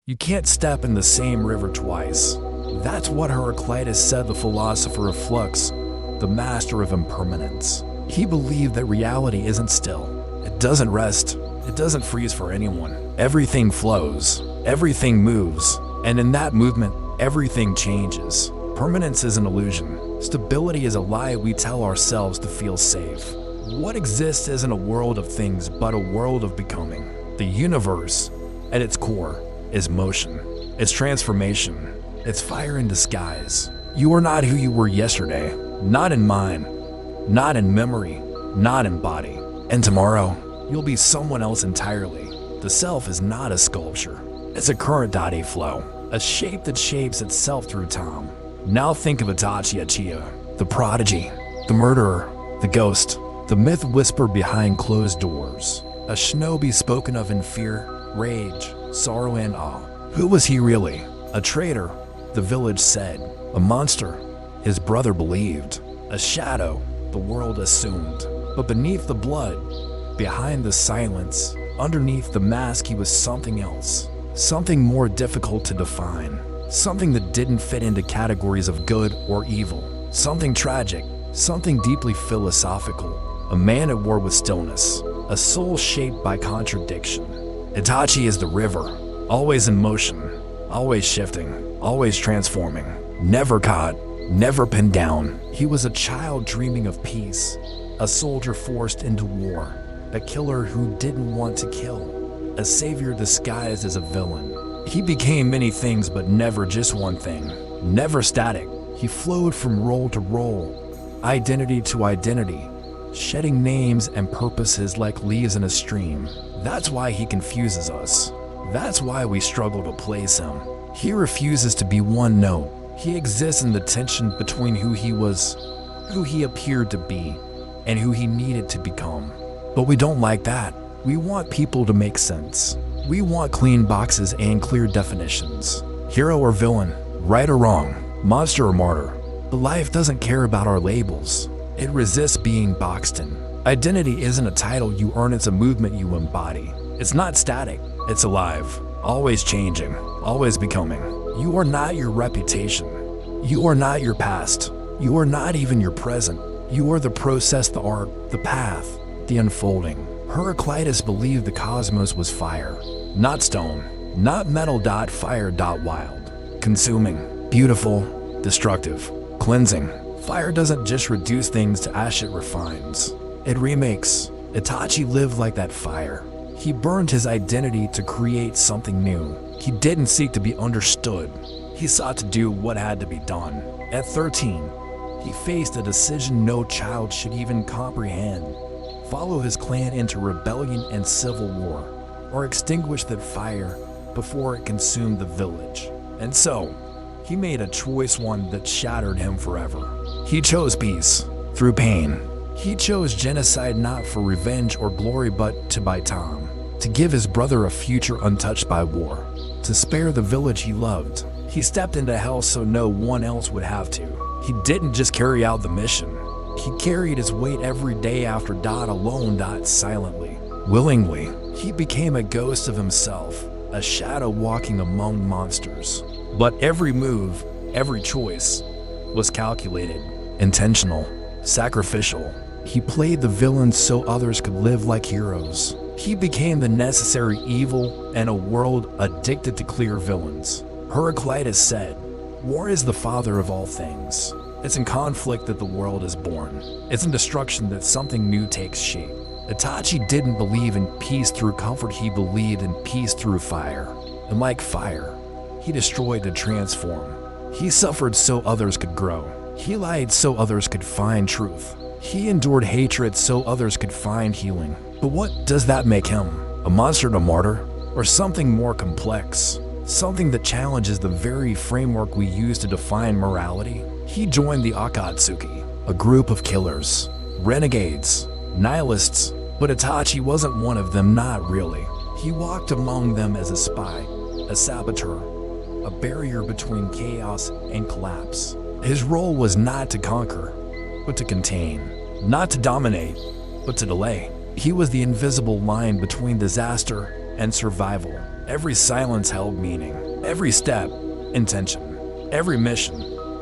You can't step in the same river twice. That's what Heraclitus said, the philosopher of flux, the master of impermanence. He believed that reality isn't still. It doesn't rest. It doesn't freeze for anyone. Everything flows. Everything moves. And in that movement, everything changes. Permanence is an illusion. Stability is a lie we tell ourselves to feel safe. What exists isn't a world of things, but a world of becoming. The universe, at its core, is motion. It's transformation. It's fire in disguise. You are not who you were yesterday. Not in mind. Not in memory. Not in body. And tomorrow, you'll be someone else entirely. The self is not a sculpture. It's a current flow. A shape that shapes itself through time. Now think of Itachi Uchiha, the prodigy, the murderer, the ghost, the myth whispered behind closed doors. A shinobi spoken of in fear, rage, sorrow, and awe. Who was he really? A traitor, the village said. A monster, his brother believed. A shadow, the world assumed. But beneath the blood, behind the silence, underneath the mask, he was something else. Something more difficult to define. Something that didn't fit into categories of good or evil. Something tragic. Something deeply philosophical. A man at war with stillness. A soul shaped by contradiction. Itachi is the river. Always in motion. Always shifting. Always transforming. Never caught. Never pinned down. He was a child dreaming of peace. A soldier forced into war. A killer who didn't want to kill. A savior disguised as a villain. He became many things, but never just one thing. Never static. He flowed from role to role, identity to identity, shedding names and purposes like leaves in a stream. That's why he confuses us. That's why we struggle to place him. He refuses to be one note. He exists in the tension between who he was, who he appeared to be, and who he needed to become. But we don't like that. We want people to make sense. We want clean boxes and clear definitions. Hero or villain, right or wrong, monster or martyr. But life doesn't care about our labels. It resists being boxed in. Identity isn't a title you earn, it's a movement you embody. It's not static, it's alive, always changing, always becoming. You are not your reputation. You are not your past. You are not even your present. You are the process, the art, the path, the unfolding. Heraclitus believed the cosmos was fire, not stone, not metal. Fire. Wild, consuming, beautiful, destructive, cleansing. Fire doesn't just reduce things to ash, it refines. It remakes. Itachi lived like that fire. He burned his identity to create something new. He didn't seek to be understood. He sought to do what had to be done. At 13, he faced a decision no child should even comprehend. Follow his clan into rebellion and civil war, or extinguish that fire before it consumed the village. And so, he made a choice, one that shattered him forever. He chose peace through pain. He chose genocide not for revenge or glory, but to buy time. To give his brother a future untouched by war. To spare the village he loved. He stepped into hell so no one else would have to. He didn't just carry out the mission. He carried his weight every day after alone, silently, willingly. He became a ghost of himself, a shadow walking among monsters. But every move, every choice, was calculated, intentional, sacrificial. He played the villain so others could live like heroes. He became the necessary evil in a world addicted to clear villains. Heraclitus said, "War is the father of all things." It's in conflict that the world is born. It's in destruction that something new takes shape. Itachi didn't believe in peace through comfort, he believed in peace through fire. And like fire, he destroyed to transform. He suffered so others could grow. He lied so others could find truth. He endured hatred so others could find healing. But what does that make him? A monster and a martyr? Or something more complex? Something that challenges the very framework we use to define morality? He joined the Akatsuki, a group of killers, renegades, nihilists, but Itachi wasn't one of them, not really. He walked among them as a spy, a saboteur, a barrier between chaos and collapse. His role was not to conquer, but to contain, not to dominate, but to delay. He was the invisible line between disaster and survival, Every silence held meaning. Every step, intention. Every mission,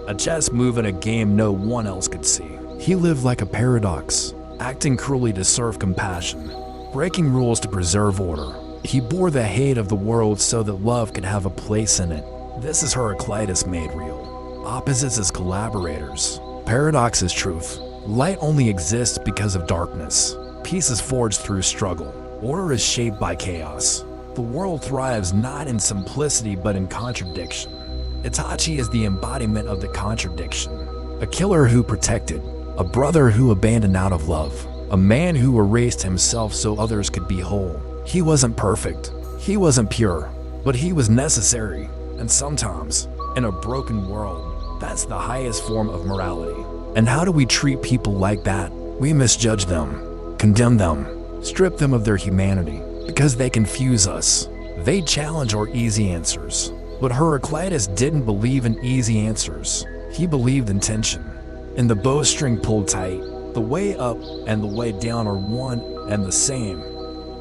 a chess move in a game no one else could see. He lived like a paradox, acting cruelly to serve compassion, breaking rules to preserve order. He bore the hate of the world so that love could have a place in it. This is Heraclitus made real. Opposites as collaborators. Paradox is truth. Light only exists because of darkness. Peace is forged through struggle. Order is shaped by chaos. The world thrives not in simplicity but in contradiction. Itachi is the embodiment of the contradiction. A killer who protected, a brother who abandoned out of love, a man who erased himself so others could be whole. He wasn't perfect, he wasn't pure, but he was necessary. And sometimes, in a broken world, that's the highest form of morality. And how do we treat people like that? We misjudge them, condemn them, strip them of their humanity, because they confuse us. They challenge our easy answers. But Heraclitus didn't believe in easy answers. He believed in tension. In the bowstring pulled tight, the way up and the way down are one and the same.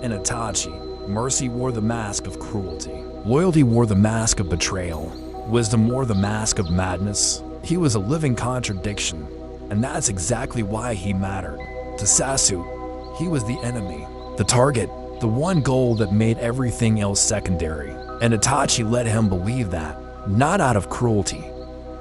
In Itachi, mercy wore the mask of cruelty. Loyalty wore the mask of betrayal. Wisdom wore the mask of madness. He was a living contradiction, and that's exactly why he mattered. To Sasuke, he was the enemy, the target, the one goal that made everything else secondary. And Itachi let him believe that, not out of cruelty,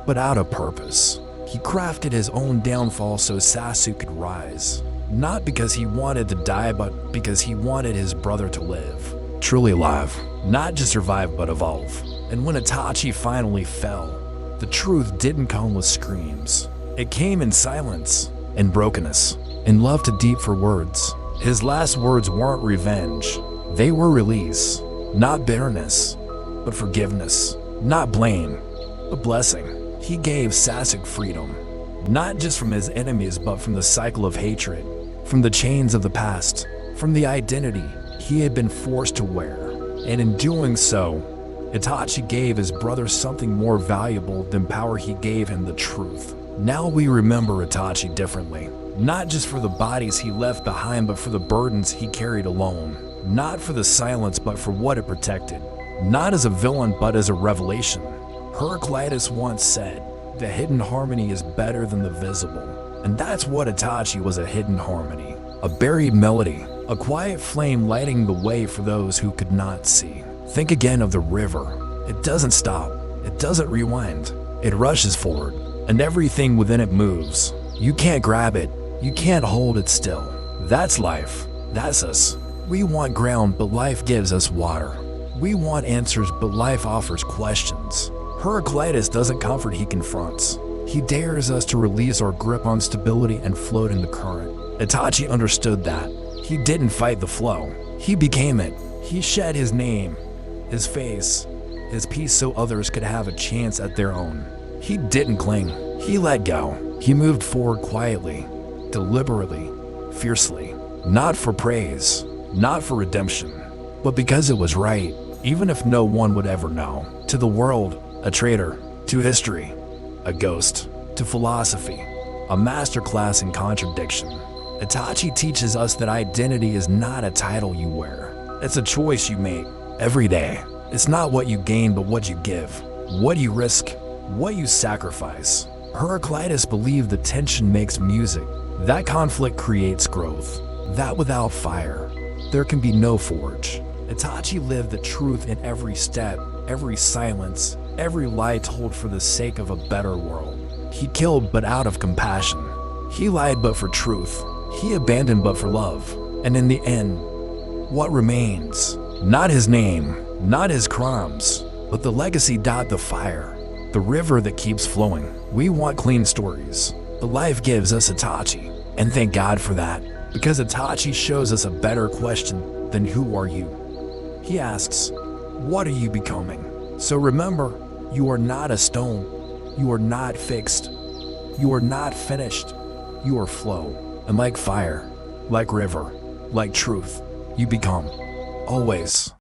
but out of purpose. He crafted his own downfall so Sasuke could rise. Not because he wanted to die, but because he wanted his brother to live. Truly alive, not just survive but evolve. And when Itachi finally fell, the truth didn't come with screams. It came in silence, in brokenness, in love too deep for words. His last words weren't revenge, they were release. Not bitterness, but forgiveness. Not blame, but blessing. He gave Sasuke freedom, not just from his enemies but from the cycle of hatred, from the chains of the past, from the identity he had been forced to wear. And in doing so, Itachi gave his brother something more valuable than power. He gave him the truth. Now we remember Itachi differently, not just for the bodies he left behind but for the burdens he carried alone. Not for the silence, but for what it protected. Not as a villain, but as a revelation. Heraclitus once said, "The hidden harmony is better than the visible." And that's what Itachi was, a hidden harmony. A buried melody, a quiet flame lighting the way for those who could not see. Think again of the river. It doesn't stop. It doesn't rewind. It rushes forward, and everything within it moves. You can't grab it. You can't hold it still. That's life. That's us. We want ground, but life gives us water. We want answers, but life offers questions. Heraclitus doesn't comfort, he confronts. He dares us to release our grip on stability and float in the current. Itachi understood that. He didn't fight the flow. He became it. He shed his name, his face, his peace so others could have a chance at their own. He didn't cling. He let go. He moved forward quietly, deliberately, fiercely. Not for praise, not for redemption, but because it was right, even if no one would ever know. To the world, a traitor. To history, a ghost. To philosophy, a masterclass in contradiction. Itachi teaches us that identity is not a title you wear. It's a choice you make every day. It's not what you gain, but what you give, what you risk, what you sacrifice. Heraclitus believed the tension makes music. That conflict creates growth. That without fire, there can be no forge. Itachi lived the truth in every step, every silence, every lie told for the sake of a better world. He killed but out of compassion. He lied but for truth. He abandoned but for love. And in the end, what remains? Not his name, not his crimes, but the legacy. The fire, the river that keeps flowing. We want clean stories, but life gives us Itachi. And thank God for that, because Itachi shows us a better question than who are you? He asks, what are you becoming? So remember, you are not a stone. You are not fixed. You are not finished. You are flow. And like fire, like river, like truth, you become. Always.